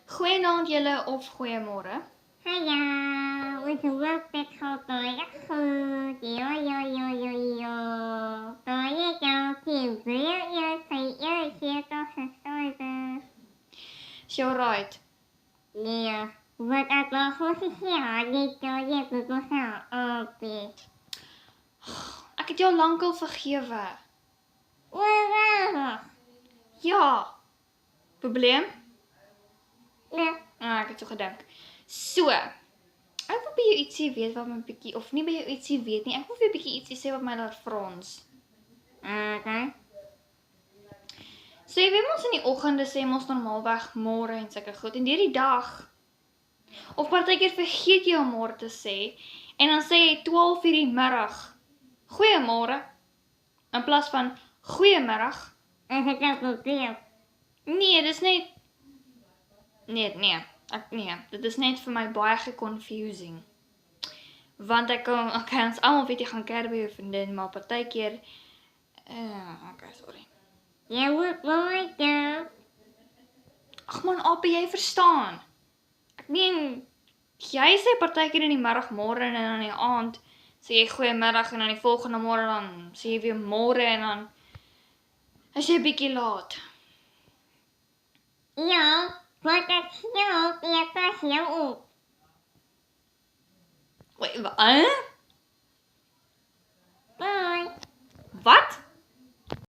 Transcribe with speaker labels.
Speaker 1: Goeienaand julle of goeiemôre.
Speaker 2: Hiya, ons hoop dit gaan baie goed. Ja. Baie dankie vir sy eerste gestorven.
Speaker 1: Is jy alright?
Speaker 2: Nee, wat ek wel goed gesê, dit jy bedoel opie.
Speaker 1: Ek het jou lankal vergewe.
Speaker 2: Wow.
Speaker 1: Ja. Probleem?
Speaker 2: Nee,
Speaker 1: Ek het so gedink. So, ek wil by jou ietsie weet wat my bietjie, of nie by jou ietsie weet nie, ek wil vir jou bietjie ietsie sê wat my laat frons.
Speaker 2: okay.
Speaker 1: So jy weet ons in die oggende sê ons normaalweg môre en sulke goed, en deur die dag, of partykeer vergeet jy om môre te sê, en dan sê jy 12:00 die middag, goeiemôre, in plaas van goeiemiddag.
Speaker 2: Ek het ook probleem.
Speaker 1: Nee, dis net, nee, dit is net vir my baie geconfusing. Want ons almal weet jy gaan kerk by jou vriendin, maar partykeer, okay, sorry.
Speaker 2: Jy moet mooi doen.
Speaker 1: Ag man, Apie, jy verstaan. Ek meen, jy sê partykeer in die middag môre en dan in die aand sê jy goeiemiddag en dan die volgende môre dan sê jy weer môre en dan is jy bietjie laat.
Speaker 2: Ja, wat ek sê, jy pas jou op.
Speaker 1: Wat?